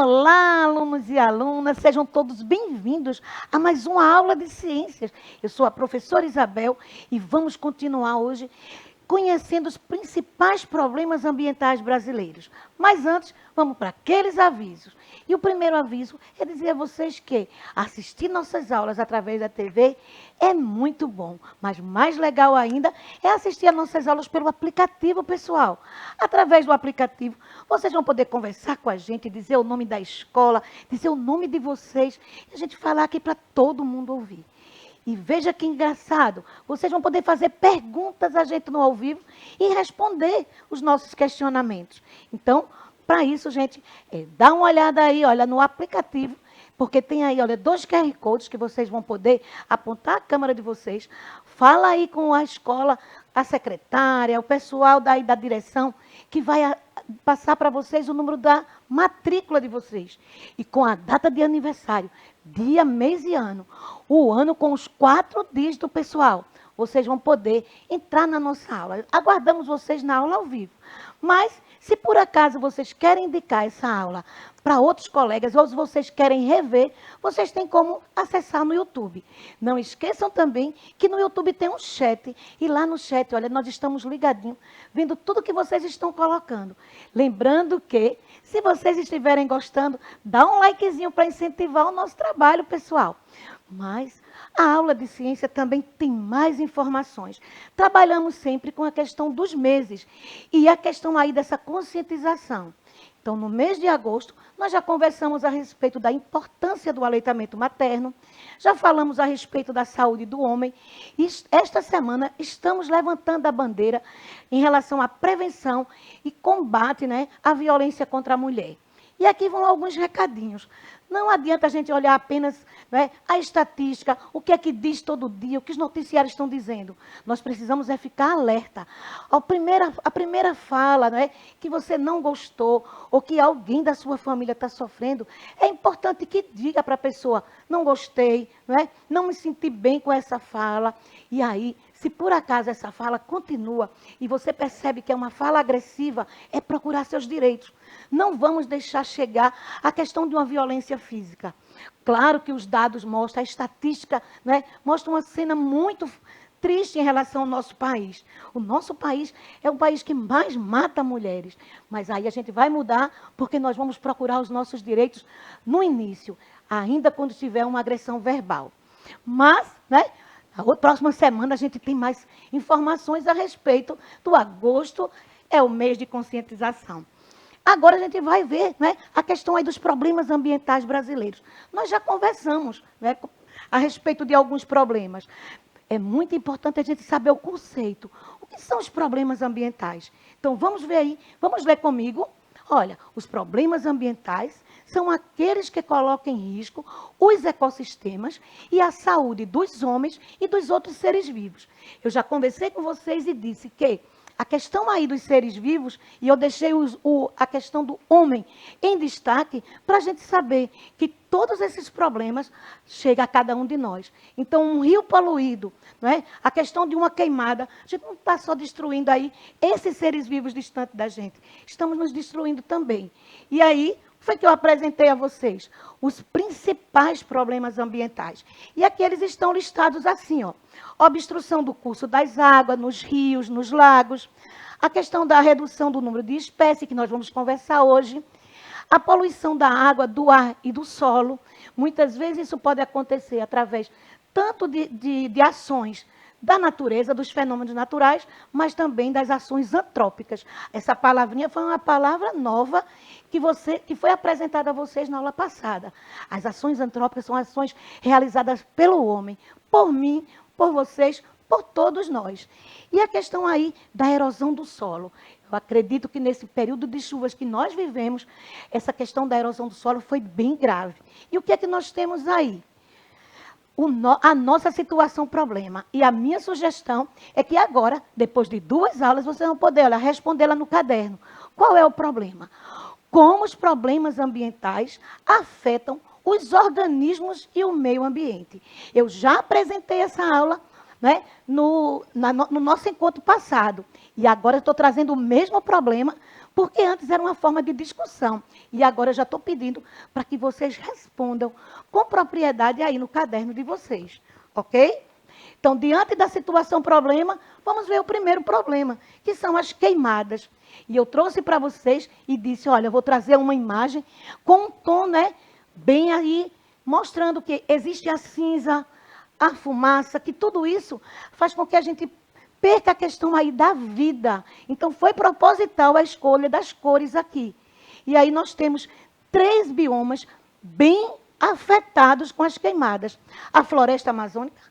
Olá, alunos e alunas, sejam todos bem-vindos a mais uma aula de ciências. Eu sou a professora Isabel e vamos continuar hoje conhecendo os principais problemas ambientais brasileiros. Mas antes, vamos para aqueles avisos. E o primeiro aviso é dizer a vocês que assistir nossas aulas através da TV é muito bom, mas mais legal ainda é assistir as nossas aulas pelo aplicativo, pessoal. Através do aplicativo, vocês vão poder conversar com a gente, dizer o nome da escola, dizer o nome de vocês, e a gente falar aqui para todo mundo ouvir. E veja que engraçado, vocês vão poder fazer perguntas a gente no ao vivo e responder os nossos questionamentos. Então, para isso, gente, dá uma olhada aí, olha, no aplicativo, porque tem aí, olha, 2 QR Codes que vocês vão poder apontar a câmera de vocês. Fala aí com a escola, a secretária, o pessoal daí da direção, que vai passar para vocês o número da matrícula de vocês. E com a data de aniversário, dia, mês e ano. O ano com os 4 dígitos, pessoal. Vocês vão poder entrar na nossa aula. Aguardamos vocês na aula ao vivo. Mas, se por acaso vocês querem indicar essa aula para outros colegas, ou se vocês querem rever, vocês têm como acessar no YouTube. Não esqueçam também que no YouTube tem um chat, e lá no chat, olha, nós estamos ligadinhos, vendo tudo que vocês estão colocando. Lembrando que, se vocês estiverem gostando, dá um likezinho para incentivar o nosso trabalho, pessoal. Mas a aula de ciência também tem mais informações. Trabalhamos sempre com a questão dos meses e a questão aí dessa conscientização. Então, no mês de agosto, nós já conversamos a respeito da importância do aleitamento materno, já falamos a respeito da saúde do homem, e esta semana estamos levantando a bandeira em relação à prevenção e combate, à violência contra a mulher. E aqui vão alguns recadinhos. Não adianta a gente olhar apenas a estatística, o que é que diz todo dia, o que os noticiários estão dizendo. Nós precisamos ficar alerta. A primeira fala que você não gostou, ou que alguém da sua família está sofrendo, é importante que diga para a pessoa, não gostei, não me senti bem com essa fala. E aí, se por acaso essa fala continua e você percebe que é uma fala agressiva, é procurar seus direitos. Não vamos deixar chegar à questão de uma violência física. Claro que os dados mostram, a estatística mostra uma cena muito triste em relação ao nosso país. O nosso país é o país que mais mata mulheres. Mas aí a gente vai mudar porque nós vamos procurar os nossos direitos no início, ainda quando tiver uma agressão verbal. Mas, a próxima semana a gente tem mais informações a respeito do agosto, é o mês de conscientização. Agora a gente vai ver a questão aí dos problemas ambientais brasileiros. Nós já conversamos a respeito de alguns problemas. É muito importante a gente saber o conceito. O que são os problemas ambientais? Então vamos ver aí, vamos ler comigo. Olha, os problemas ambientais são aqueles que colocam em risco os ecossistemas e a saúde dos homens e dos outros seres vivos. Eu já conversei com vocês e disse que a questão aí dos seres vivos, e eu deixei a questão do homem em destaque, para a gente saber que todos esses problemas chegam a cada um de nós. Então, um rio poluído, a questão de uma queimada, a gente não está só destruindo aí esses seres vivos distantes da gente, estamos nos destruindo também. E aí, foi que eu apresentei a vocês os principais problemas ambientais. E aqui eles estão listados assim, obstrução do curso das águas, nos rios, nos lagos, a questão da redução do número de espécies, que nós vamos conversar hoje, a poluição da água, do ar e do solo. Muitas vezes isso pode acontecer através tanto de ações da natureza, dos fenômenos naturais, mas também das ações antrópicas. Essa palavrinha foi uma palavra nova que foi apresentada a vocês na aula passada. As ações antrópicas são ações realizadas pelo homem, por mim, por vocês, por todos nós. E a questão aí da erosão do solo. Eu acredito que nesse período de chuvas que nós vivemos, essa questão da erosão do solo foi bem grave. E o que é que nós temos aí? A nossa situação problema. E a minha sugestão é que agora, depois de 2 aulas, vocês vão poder respondê-la no caderno. Qual é o problema? Como os problemas ambientais afetam os organismos e o meio ambiente. Eu já apresentei essa aula no nosso encontro passado. E agora eu estou trazendo o mesmo problema Porque antes era uma forma de discussão. E agora eu já estou pedindo para que vocês respondam com propriedade aí no caderno de vocês. Ok? Então, diante da situação problema, vamos ver o primeiro problema, que são as queimadas. E eu trouxe para vocês e disse, olha, eu vou trazer uma imagem com um tom, né, bem aí, mostrando que existe a cinza, a fumaça, que tudo isso faz com que a gente perca a questão aí da vida. Então, foi proposital a escolha das cores aqui. E aí nós temos 3 biomas bem afetados com as queimadas. A floresta amazônica,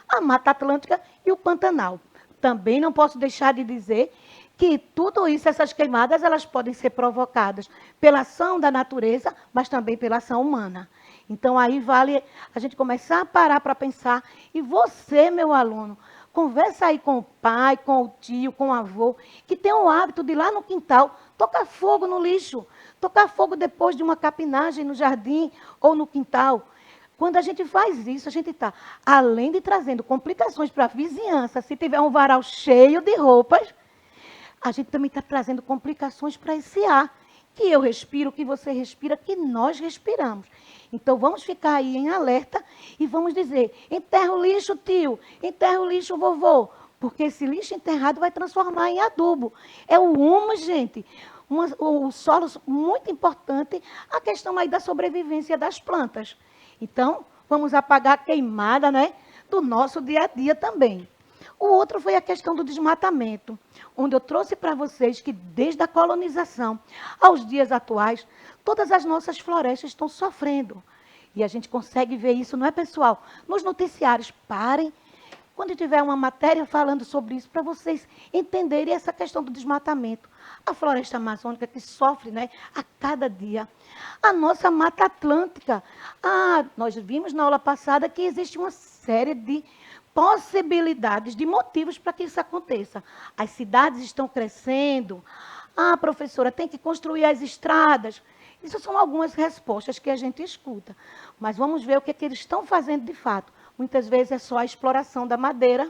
a Mata Atlântica e o Pantanal. Também não posso deixar de dizer que tudo isso, essas queimadas, elas podem ser provocadas pela ação da natureza, mas também pela ação humana. Então, aí vale a gente começar a parar para pensar. E você, meu aluno, conversa aí com o pai, com o tio, com o avô, que tem o hábito de ir lá no quintal, tocar fogo no lixo, tocar fogo depois de uma capinagem no jardim ou no quintal. Quando a gente faz isso, a gente está, além de trazendo complicações para a vizinhança, se tiver um varal cheio de roupas, a gente também está trazendo complicações para esse ar, que eu respiro, que você respira, que nós respiramos. Então, vamos ficar aí em alerta e vamos dizer, enterra o lixo, tio, enterra o lixo, vovô, porque esse lixo enterrado vai transformar em adubo. É o humus, gente. O solo muito importante, a questão aí da sobrevivência das plantas. Então, vamos apagar a queimada, né, do nosso dia a dia também. O outro foi a questão do desmatamento, onde eu trouxe para vocês que desde a colonização aos dias atuais, todas as nossas florestas estão sofrendo. E a gente consegue ver isso, não é, pessoal? Nos noticiários, parem, quando tiver uma matéria falando sobre isso, para vocês entenderem essa questão do desmatamento. A floresta amazônica que sofre, né, a cada dia. A nossa Mata Atlântica. Nós vimos na aula passada que existe uma série de possibilidades, de motivos para que isso aconteça. As cidades estão crescendo. Professora, tem que construir as estradas. Isso são algumas respostas que a gente escuta. Mas vamos ver o que eles estão fazendo de fato. Muitas vezes é só a exploração da madeira.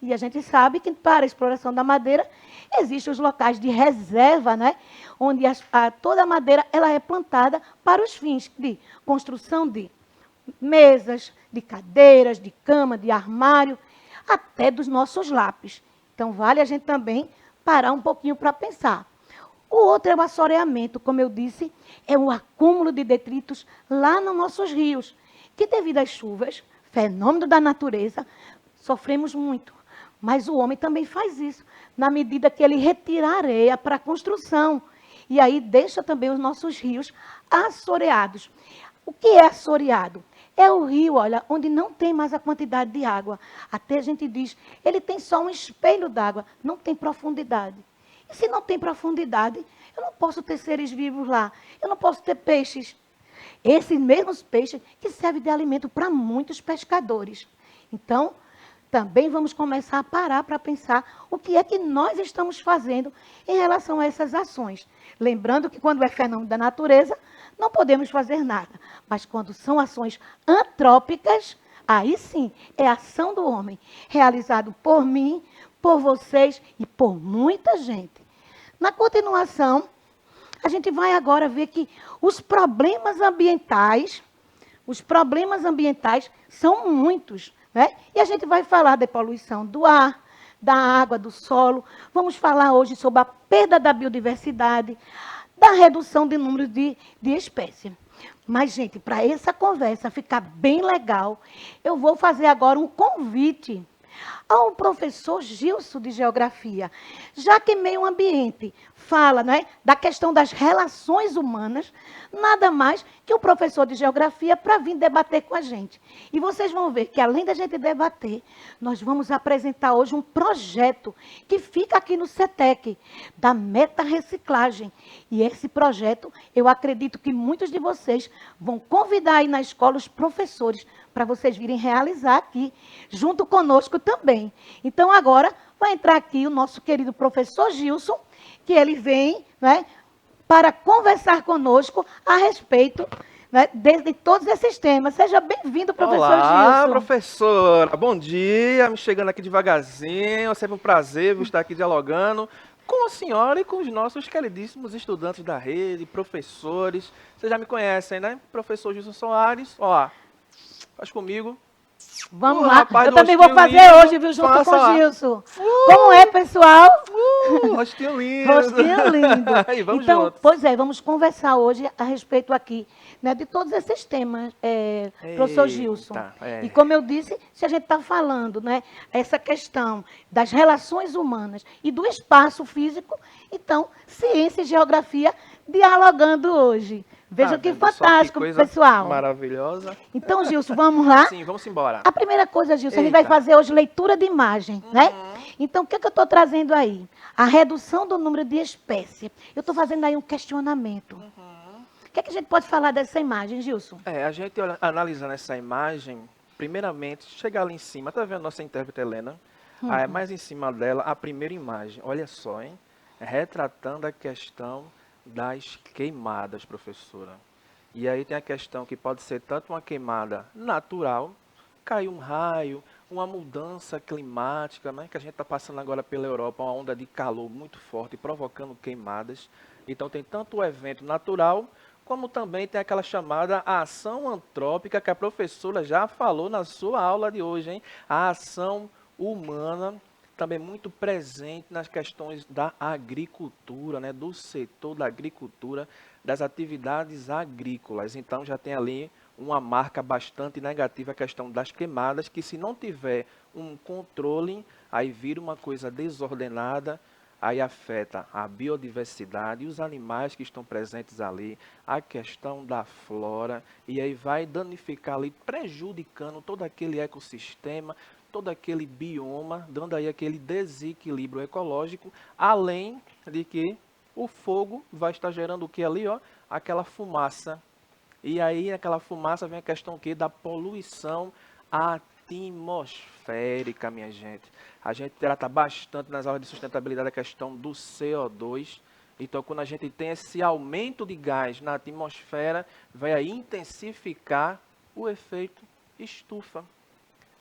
E a gente sabe que para a exploração da madeira, existem os locais de reserva, né? Onde toda a madeira ela é plantada para os fins de construção de mesas, de cadeiras, de cama, de armário, até dos nossos lápis. Então, vale a gente também parar um pouquinho para pensar. O outro é o assoreamento, como eu disse, é o acúmulo de detritos lá nos nossos rios, que devido às chuvas, fenômeno da natureza, sofremos muito. Mas o homem também faz isso, na medida que ele retira a areia para a construção. E aí deixa também os nossos rios assoreados. O que é assoreado? É o rio, olha, onde não tem mais a quantidade de água. Até a gente diz, ele tem só um espelho d'água, não tem profundidade. E se não tem profundidade, eu não posso ter seres vivos lá. Eu não posso ter peixes. Esses mesmos peixes que servem de alimento para muitos pescadores. Então, também vamos começar a parar para pensar o que é que nós estamos fazendo em relação a essas ações. Lembrando que quando é fenômeno da natureza, não podemos fazer nada. Mas quando são ações antrópicas, aí sim é ação do homem, realizado por mim, por vocês e por muita gente. Na continuação, a gente vai agora ver que os problemas ambientais são muitos. Né? E a gente vai falar da poluição do ar, da água, do solo. Vamos falar hoje sobre a perda da biodiversidade, da redução de número de espécies. Mas, gente, para essa conversa ficar bem legal, eu vou fazer agora um convite ao professor Gilson de Geografia, já que meio ambiente fala, né, da questão das relações humanas, nada mais que o professor de Geografia para vir debater com a gente. E vocês vão ver que, além da gente debater, nós vamos apresentar hoje um projeto que fica aqui no CETEC, da Meta Reciclagem. E esse projeto, eu acredito que muitos de vocês vão convidar aí na escola os professores para vocês virem realizar aqui, junto conosco também. Então, agora, vai entrar aqui o nosso querido professor Gilson, que ele vem, né, para conversar conosco a respeito, né, de todos esses temas. Seja bem-vindo, professor Gilson. Olá, professora. Bom dia. Me chegando aqui devagarzinho. É sempre um prazer estar aqui dialogando com a senhora e com os nossos queridíssimos estudantes da rede, professores. Vocês já me conhecem, né? Professor Gilson Soares, ó, faz comigo. Vamos O lá. rapaz Eu do também vou rostinho fazer lindo, hoje, viu, junto faça com o lá. Gilson. Como é, pessoal? Rostinho lindo. Rostinho lindo. E vamos Então, juntos. pois é, vamos conversar hoje a respeito aqui, né, de todos esses temas, professor Gilson. Eita, E como eu disse, se a gente está falando, né, essa questão das relações humanas e do espaço físico, então, ciência e geografia dialogando hoje. Veja Tá que vendo só fantástico, coisa pessoal. maravilhosa. Então, Gilson, vamos lá? Sim, vamos embora. A primeira coisa, Gilson, a gente vai Eita. fazer hoje leitura de imagem, né? Então, o que, é que eu estou trazendo aí? A redução do número de espécies. Eu estou fazendo aí um questionamento. O que, é que a gente pode falar dessa imagem, Gilson? A gente analisando essa imagem, primeiramente, chegar ali em cima, tá vendo nossa intérprete Helena? Mais em cima dela, a primeira imagem, olha só, hein? Retratando a questão das queimadas, professora. E aí tem a questão que pode ser tanto uma queimada natural, caiu um raio, uma mudança climática, né? Que a gente está passando agora pela Europa, uma onda de calor muito forte, provocando queimadas. Então tem tanto o evento natural, como também tem aquela chamada ação antrópica que a professora já falou na sua aula de hoje, hein? A ação humana também muito presente nas questões da agricultura, né? Do setor da agricultura, das atividades agrícolas. Então já tem ali uma marca bastante negativa a questão das queimadas, que se não tiver um controle, aí vira uma coisa desordenada, aí afeta a biodiversidade e os animais que estão presentes ali, a questão da flora, e aí vai danificar ali, prejudicando todo aquele ecossistema, todo aquele bioma, dando aí aquele desequilíbrio ecológico, além de que o fogo vai estar gerando o que ali, ó? Aquela fumaça. E aí, naquela fumaça vem a questão que da poluição atmosférica, minha gente. A gente trata bastante nas aulas de sustentabilidade a questão do CO2. Então, quando a gente tem esse aumento de gás na atmosfera, vai aí intensificar o efeito estufa.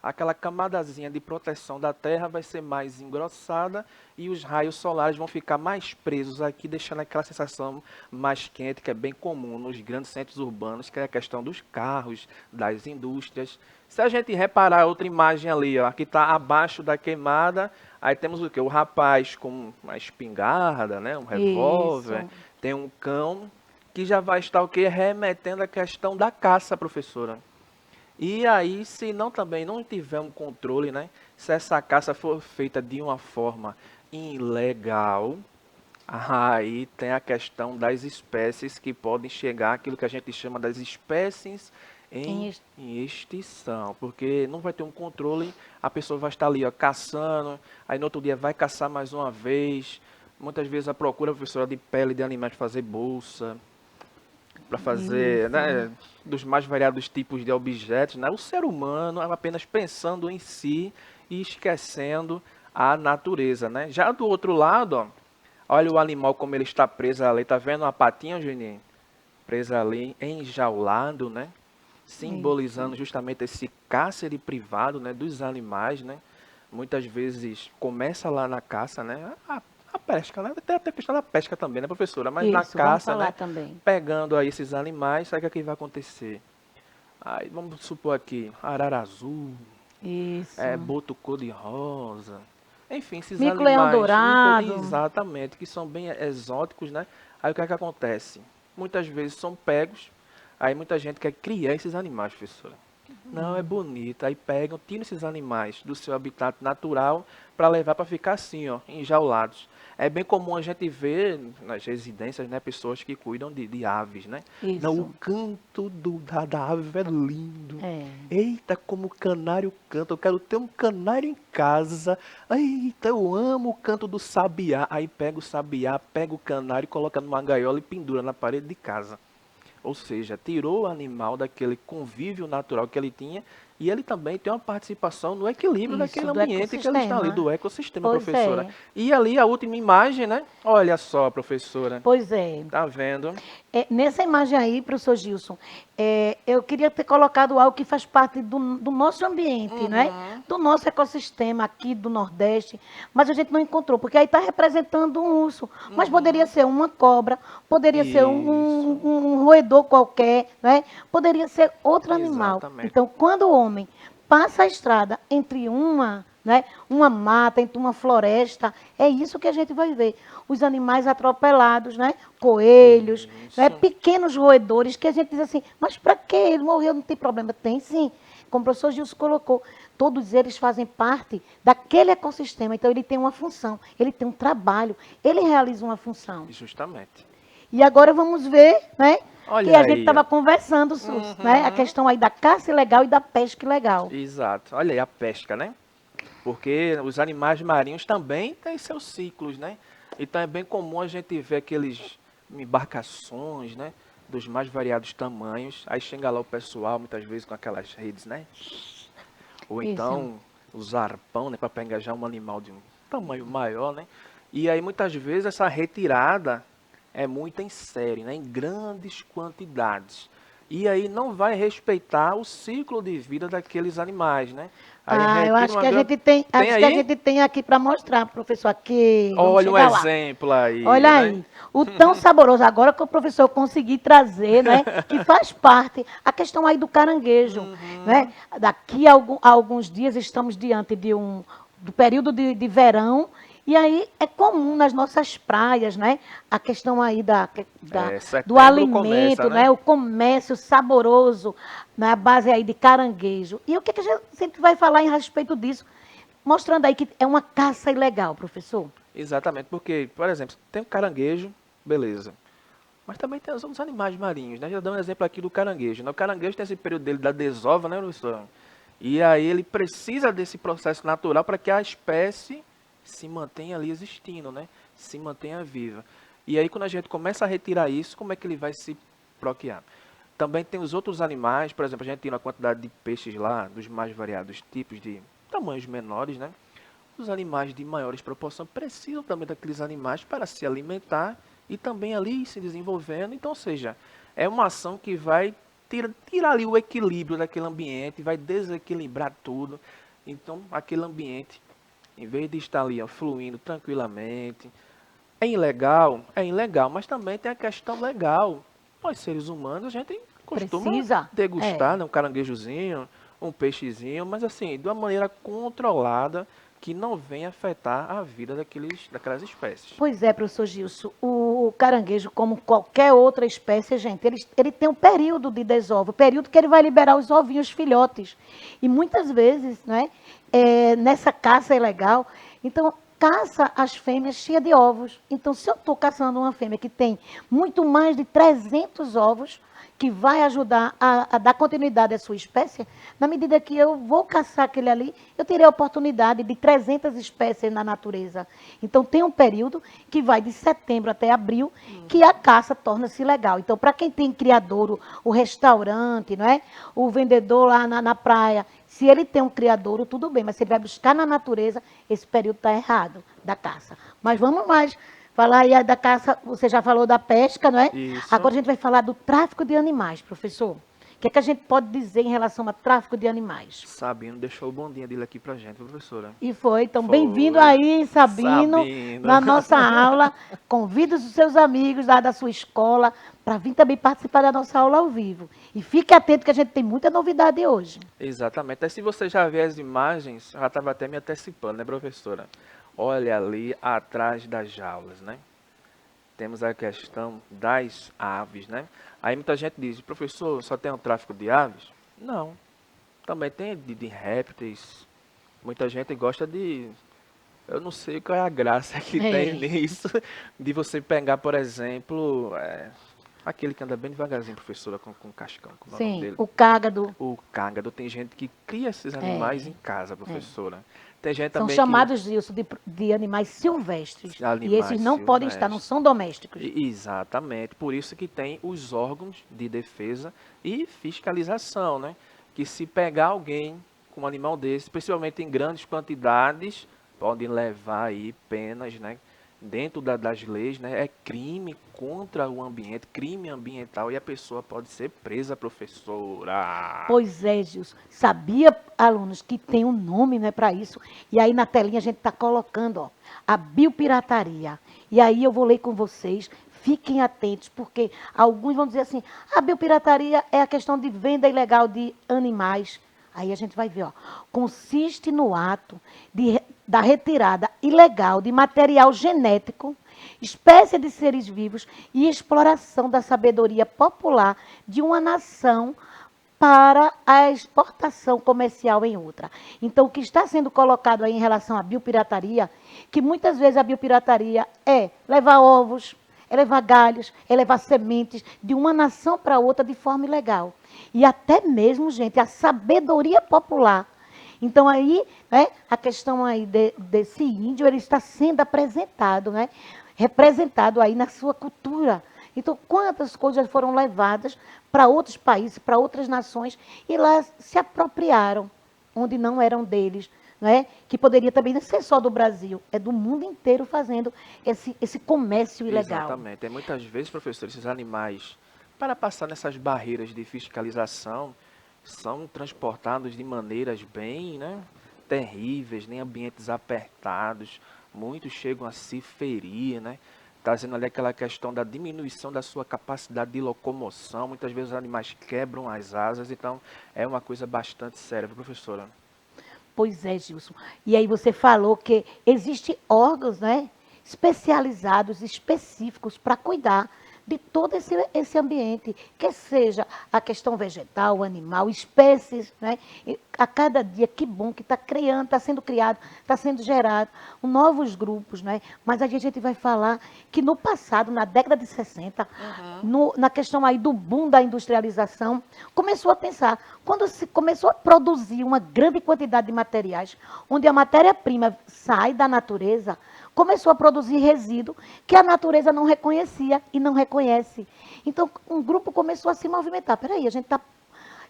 Aquela camadazinha de proteção da Terra vai ser mais engrossada e os raios solares vão ficar mais presos aqui, deixando aquela sensação mais quente, que é bem comum nos grandes centros urbanos, que é a questão dos carros, das indústrias. Se a gente reparar outra imagem ali, ó, que está abaixo da queimada, aí temos o quê? O rapaz com uma espingarda, né, um revólver, Isso. tem um cão, que já vai estar o quê? Remetendo à questão da caça, professora. E aí, se não também não tiver um controle, né? Se essa caça for feita de uma forma ilegal, aí tem a questão das espécies que podem chegar àquilo que a gente chama das espécies Em em extinção, porque não vai ter um controle, a pessoa vai estar ali, ó, caçando, aí no outro dia vai caçar mais uma vez, muitas vezes a procura, professora, de pele de animais fazer bolsa, para fazer, Isso. né, dos mais variados tipos de objetos, né? O ser humano é apenas pensando em si e esquecendo a natureza, né? Já do outro lado, ó, olha o animal como ele está preso ali, tá vendo a patinha, Juninho? Presa ali, enjaulado, né? Simbolizando justamente esse cárcere privado, né, dos animais, né? Muitas vezes começa lá na caça, né? A pesca, né? Tem até a questão da pesca também, né, professora? Mas na Isso, vamos caça, falar né? também. Pegando aí esses animais, sabe o que vai acontecer? Aí vamos supor aqui, arara azul, Isso. boto cor-de-rosa, enfim, esses Mico-leão animais, dourado. exatamente, que são bem exóticos, né? Aí o que é que acontece? Muitas vezes são pegos, aí muita gente quer criar esses animais, professora. Não, é bonito. Aí pegam, tiram esses animais do seu habitat natural para levar para ficar assim, ó, enjaulados. É bem comum a gente ver nas residências, né, pessoas que cuidam de aves, né? Não, o Isso. canto da ave é lindo. É. Eita, como o canário canta. Eu quero ter um canário em casa. Eita, eu amo o canto do sabiá. Aí pega o sabiá, pega o canário, coloca numa gaiola e pendura na parede de casa. Ou seja, tirou o animal daquele convívio natural que ele tinha e ele também tem uma participação no equilíbrio Isso, daquele do ambiente que ele está ali, ecossistema. do ecossistema, Pois professora. é, E ali a última imagem, né? Olha só, professora. pois é. Tá vendo? Nessa imagem aí, professor Gilson, eu queria ter colocado algo que faz parte do nosso ambiente, né? Uhum. Do nosso ecossistema aqui do Nordeste, mas a gente não encontrou, porque aí está representando um urso, mas poderia ser uma cobra, poderia ser Isso. um roedor qualquer, né? Poderia ser outro animal. Exatamente. Então, quando o homem passa a estrada entre uma mata, entre uma floresta, é isso que a gente vai ver. Os animais atropelados, né? Coelhos, né? Isso. Pequenos roedores, que a gente diz assim, mas para que ele morreu? Não tem problema. Tem sim. Como o professor Gilson colocou, todos eles fazem parte daquele ecossistema. Então, ele tem uma função, ele tem um trabalho, ele realiza uma função. Justamente. E agora vamos ver, né? Que Olha a gente aí, ó. estava conversando, né? A questão aí da caça ilegal e da pesca ilegal. Exato. Olha aí a pesca, né? Porque os animais marinhos também têm seus ciclos, né? Então é bem comum a gente ver aqueles embarcações, né? Dos mais variados tamanhos. Aí chega lá o pessoal, muitas vezes com aquelas redes, né? Ou Isso. então os arpão, né? Para pegar já um animal de um tamanho maior, né? E aí muitas vezes essa retirada é muito em série, né? Em grandes quantidades. E aí não vai respeitar o ciclo de vida daqueles animais, né? Aí Ah, eu retira acho uma que a grande... gente tem, Tem acho que a aí? gente tem aqui para mostrar, professor, aqui, vamos Olha um chegar lá. exemplo aí, Olha né? aí, o tão saboroso, agora que o professor conseguiu trazer, né, que faz parte, a questão aí do caranguejo, né? Daqui a alguns dias estamos diante do período de verão, e aí é comum nas nossas praias, né, a questão aí É, do setembro começa, alimento, né? né, o comércio saboroso, na base aí de caranguejo. E o que a gente sempre vai falar em respeito disso? Mostrando aí que é uma caça ilegal, professor. Exatamente, porque, por exemplo, tem o caranguejo, beleza. Mas também tem os outros animais marinhos, né? Já dá um exemplo aqui do caranguejo, né? O caranguejo tem esse período dele da desova, né, professor? E aí ele precisa desse processo natural para que a espécie se mantenha ali existindo, né? Se mantenha viva. E aí quando a gente começa a retirar isso, como é que ele vai se procriar? Também tem os outros animais, por exemplo, a gente tem uma quantidade de peixes lá, dos mais variados tipos de tamanhos menores, né? Os animais de maiores proporções precisam também daqueles animais para se alimentar e também ali se desenvolvendo. Então, ou seja, é uma ação que vai tirar ali o equilíbrio daquele ambiente, vai desequilibrar tudo. Então, aquele ambiente, em vez de estar ali ó, fluindo tranquilamente, é ilegal, mas também tem a questão legal. Nós, seres humanos, a gente costuma Precisa? degustar, né, um caranguejozinho, um peixezinho, mas assim, de uma maneira controlada, que não venha afetar a vida daquelas espécies. Pois é, professor Gilson. O caranguejo, como qualquer outra espécie, gente, ele tem um período de desova, o período que ele vai liberar os ovinhos filhotes. E muitas vezes, né, nessa caça ilegal, então caça as fêmeas cheias de ovos. Então, se eu estou caçando uma fêmea que tem muito mais de 300 ovos, que vai ajudar a dar continuidade à sua espécie, na medida que eu vou caçar aquele ali, eu terei a oportunidade de 300 espécies na natureza. Então, tem um período que vai de setembro até abril, que a caça torna-se legal. Então, para quem tem criadouro, o restaurante, não é? O vendedor lá na praia, se ele tem um criadouro, tudo bem, mas se ele vai buscar na natureza, esse período está errado da caça. Mas vamos mais. Falar aí da caça, você já falou da pesca, não é? Isso. Agora a gente vai falar do tráfico de animais, professor. O que é que a gente pode dizer em relação ao tráfico de animais? Sabino deixou o bondinho dele aqui pra gente, professora. E foi, então bem-vindo Foi. aí, Sabino, Sabino. na nossa aula. Convida os seus amigos lá da sua escola para vir também participar da nossa aula ao vivo. E fique atento que a gente tem muita novidade hoje. Exatamente. Aí se você já vê as imagens, já estava até me antecipando, né, professora? Olha ali atrás das jaulas, né? Temos a questão das aves, né? Aí muita gente diz, professor, só tem um tráfico de aves? Não. Também tem de répteis. Muita gente gosta de... Eu não sei qual é a graça que tem É, nisso, de você pegar, por exemplo, aquele que anda bem devagarzinho, professora, com cascão, como é o nome sim, dele? o cágado. O cágado. Tem gente que cria esses animais em casa, professora. Tem gente São também que... chamados disso de animais silvestres. E esses Animais não podem estar, não silvestres. são domésticos. Exatamente. Por isso que tem os órgãos de defesa e fiscalização, né? que se pegar alguém com um animal desse, principalmente em grandes quantidades, pode levar aí penas, né? Dentro das leis, né? É crime contra o ambiente, crime ambiental, e a pessoa pode ser presa, professora. Pois é, Gilson. Sabia, alunos, que tem um nome, né, para isso? E aí na telinha a gente está colocando, ó, a biopirataria. E aí eu vou ler com vocês. Fiquem atentos, porque alguns vão dizer assim, a biopirataria é a questão de venda ilegal de animais. Aí a gente vai ver, ó, consiste no ato da retirada ilegal de material genético, espécie de seres vivos e exploração da sabedoria popular de uma nação para a exportação comercial em outra. Então, o que está sendo colocado aí em relação à biopirataria, que muitas vezes a biopirataria é levar ovos, é levar galhos, é levar sementes de uma nação para outra de forma ilegal. E até mesmo, gente, a sabedoria popular. Então, aí, né, a questão aí desse índio, ele está sendo apresentado, né, representado aí na sua cultura. Então, quantas coisas foram levadas para outros países, para outras nações, e lá se apropriaram, onde não eram deles, né? Que poderia também não ser só do Brasil, é do mundo inteiro fazendo esse comércio ilegal. Exatamente. E muitas vezes, professor, esses animais, para passar nessas barreiras de fiscalização, são transportados de maneiras bem, né, terríveis, em ambientes apertados. Muitos chegam a se ferir, né? Trazendo ali aquela questão da diminuição da sua capacidade de locomoção. Muitas vezes os animais quebram as asas, então é uma coisa bastante séria, viu, professora? Pois é, Gilson. E aí você falou que existem órgãos, né, especializados, específicos para cuidar de todo esse ambiente, que seja a questão vegetal, animal, espécies, né? E a cada dia, que bom que está criando, está sendo criado, está sendo gerado novos grupos, né? Mas a gente vai falar que no passado, na década de 60, na questão aí do boom da industrialização, começou a pensar, quando se começou a produzir uma grande quantidade de materiais, onde a matéria-prima sai da natureza, começou a produzir resíduo que a natureza não reconhecia e não reconhece. Então, um grupo começou a se movimentar. Peraí, a gente está...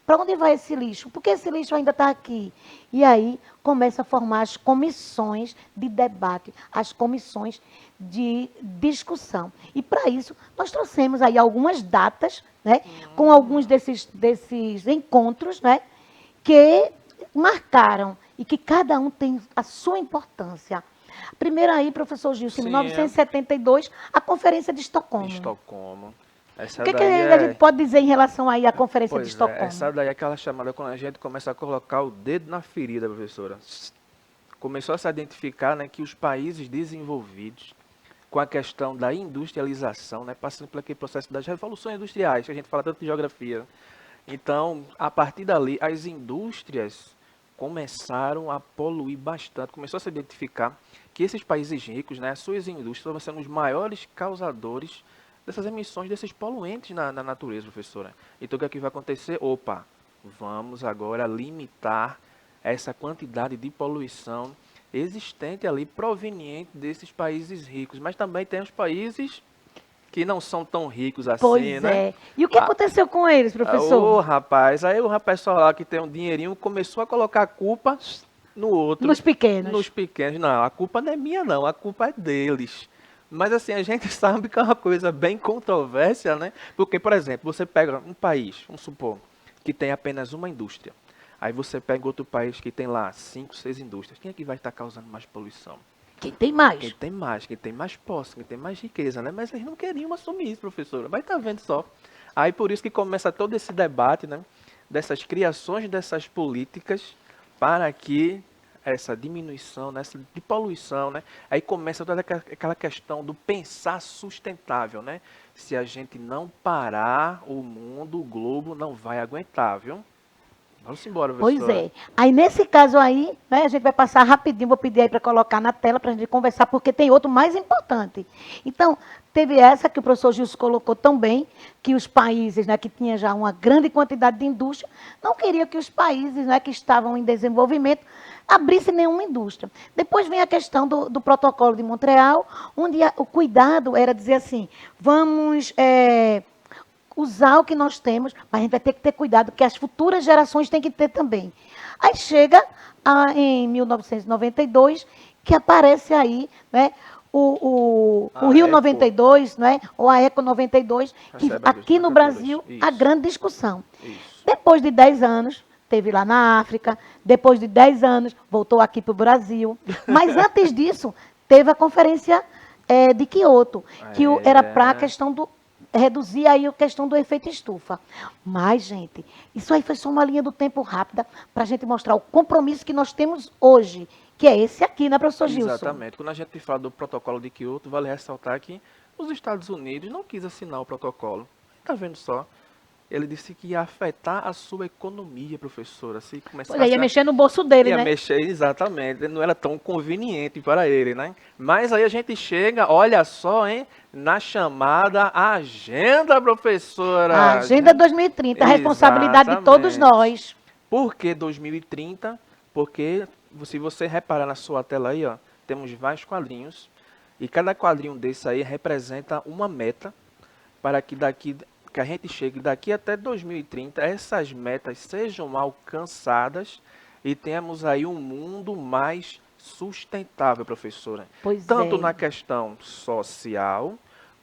Para onde vai esse lixo? Por que esse lixo ainda está aqui? E aí começa a formar as comissões de debate, as comissões de discussão. E para isso, nós trouxemos aí algumas datas, né, com alguns desses encontros, né, que marcaram e que cada um tem a sua importância. Primeiro aí, professor Gilson, em 1972, a Conferência de Estocolmo. Estocolmo. O que a gente pode dizer em relação aí à Conferência de Estocolmo? Essa daí é aquela chamada quando a gente começa a colocar o dedo na ferida, professora. Começou a se identificar, né, que os países desenvolvidos, com a questão da industrialização, né, passando por aquele processo das revoluções industriais, que a gente fala tanto de geografia. Então, a partir dali, as indústrias começaram a poluir bastante. Começou a se identificar que esses países ricos, né, suas indústrias vão ser os maiores causadores dessas emissões desses poluentes na natureza, professora. Então, o que é que vai acontecer? Opa, vamos agora limitar essa quantidade de poluição existente ali, proveniente desses países ricos. Mas também tem os países que não são tão ricos assim, pois né? É. E o que aconteceu com eles, professor? Ô, rapaz, aí o pessoal lá que tem um dinheirinho começou a colocar a culpa no outro. Nos pequenos. Nos pequenos. Não, a culpa não é minha, não. A culpa é deles. Mas assim, a gente sabe que é uma coisa bem controversa, né? Porque, por exemplo, você pega um país, vamos supor, que tem apenas uma indústria. Aí você pega outro país que tem lá 5, 6 indústrias. Quem é que vai estar causando mais poluição? Quem tem mais. Quem tem mais, quem tem mais posse, quem tem mais riqueza, né? Mas eles não queriam assumir isso, professora. Mas tá vendo só. Aí por isso que começa todo esse debate, né? Dessas criações dessas políticas para que essa diminuição, né, de poluição, né? Aí começa toda aquela questão do pensar sustentável, né? Se a gente não parar, o mundo, o globo não vai aguentar, viu? Vamos embora, professora. Pois é. Aí, nesse caso aí, né, a gente vai passar rapidinho, vou pedir aí para colocar na tela para a gente conversar, porque tem outro mais importante. Então, teve essa que o professor Gilson colocou tão bem, que os países, né, que tinham já uma grande quantidade de indústria, não queriam que os países, né, que estavam em desenvolvimento abrissem nenhuma indústria. Depois vem a questão do protocolo de Montreal, onde o cuidado era dizer assim, vamos... usar o que nós temos, mas a gente vai ter que ter cuidado, que as futuras gerações têm que ter também. Aí chega em 1992, que aparece aí, né, o Rio Eco. 92, né, ou a Eco 92, que Recebe a aqui no Campinas. Brasil, Isso. a grande discussão. Isso. Depois de 10 anos, teve lá na África, depois de 10 anos, voltou aqui para o Brasil. Mas antes disso, teve a conferência de Quioto, que era para a questão do reduzir aí a questão do efeito estufa. Mas, gente, isso aí foi só uma linha do tempo rápida para a gente mostrar o compromisso que nós temos hoje, que é esse aqui, né, professor Gilson? Exatamente. Quando a gente fala do protocolo de Quioto, vale ressaltar que os Estados Unidos não quis assinar o protocolo. Está vendo só? Ele disse que ia afetar a sua economia, professora. Se começasse Ia mexer no bolso dele, ia né? mexer, exatamente. Não era tão conveniente para ele, né? Mas aí a gente chega, olha só, hein? Na chamada agenda, professora. A Agenda 2030, a responsabilidade de todos nós. Por que 2030? Porque, se você reparar na sua tela aí, ó, temos vários quadrinhos. E cada quadrinho desse aí representa uma meta para que a gente chegue daqui até 2030, essas metas sejam alcançadas e tenhamos aí um mundo mais sustentável, professora. Tanto na questão social,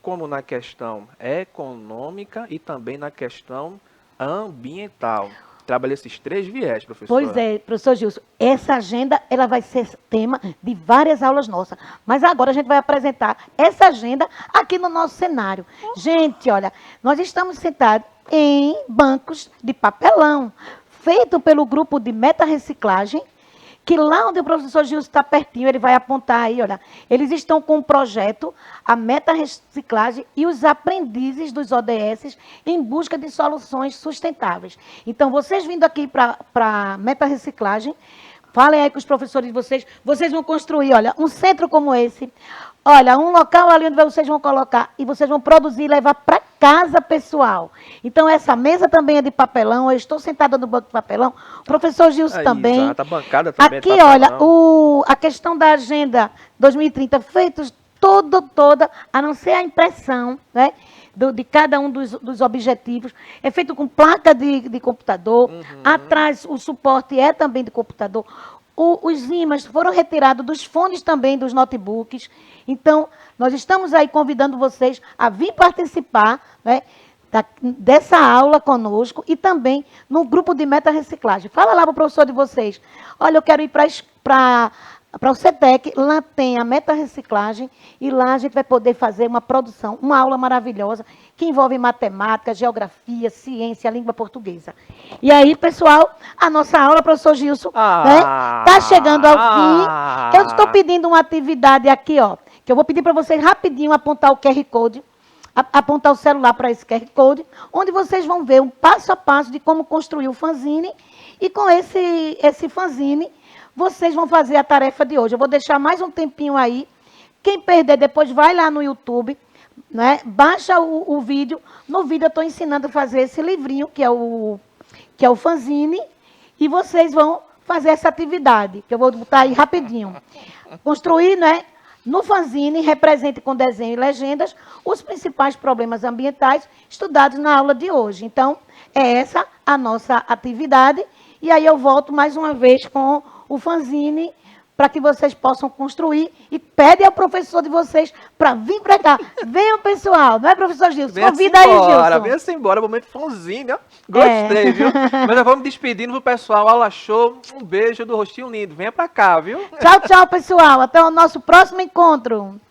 como na questão econômica e também na questão ambiental. Trabalhei esses 3 viés, professora. Pois é, professor Gilson, essa agenda ela vai ser tema de várias aulas nossas. Mas agora a gente vai apresentar essa agenda aqui no nosso cenário. Gente, olha, nós estamos sentados em bancos de papelão, feito pelo grupo de meta-reciclagem, que lá onde o professor Gilson está pertinho, ele vai apontar aí, olha, eles estão com um projeto, a meta-reciclagem e os aprendizes dos ODS em busca de soluções sustentáveis. Então, vocês vindo aqui para a meta-reciclagem, falem aí com os professores de vocês vão construir, olha, um centro como esse, olha, um local ali onde vocês vão colocar e vocês vão produzir e levar para casa, pessoal. Então, essa mesa também é de papelão, eu estou sentada no banco de papelão, o professor Gilson também. Exato, a bancada também aqui, é de olha, papelão. a questão da Agenda 2030, feitos toda, a não ser a impressão, né, de cada um dos objetivos, é feito com placa de computador, atrás o suporte é também de computador, os ímãs foram retirados dos fones também dos notebooks. Então, nós estamos aí convidando vocês a vir participar, né, dessa aula conosco e também no grupo de meta-reciclagem. Fala lá para o professor de vocês. Olha, eu quero ir para o CETEC, lá tem a meta-reciclagem e lá a gente vai poder fazer uma produção, uma aula maravilhosa que envolve matemática, geografia, ciência, língua portuguesa. E aí, pessoal, a nossa aula, professor Gilson, está chegando ao fim. Eu estou pedindo uma atividade aqui, ó, que eu vou pedir para vocês rapidinho apontar o QR Code, apontar o celular para esse QR Code, onde vocês vão ver um passo a passo de como construir o fanzine. E com esse fanzine, vocês vão fazer a tarefa de hoje. Eu vou deixar mais um tempinho aí. Quem perder depois, vai lá no YouTube, né? Baixa o vídeo. No vídeo eu estou ensinando a fazer esse livrinho, que é o fanzine. E vocês vão fazer essa atividade, que eu vou botar aí rapidinho. Construir, né? No fanzine, represente com desenho e legendas os principais problemas ambientais estudados na aula de hoje. Então, é essa a nossa atividade. E aí eu volto mais uma vez com o fanzine para que vocês possam construir e pede ao professor de vocês para vir para cá. Venham, pessoal. Não é, professor Gilson? Convida aí, Gilson. Venha-se embora, momento fanzine, ó. Gostei, viu? Mas já vamos despedindo pro pessoal. Aula show. Um beijo do Rostinho Lindo. Venha para cá, viu? Tchau, pessoal. Até o nosso próximo encontro.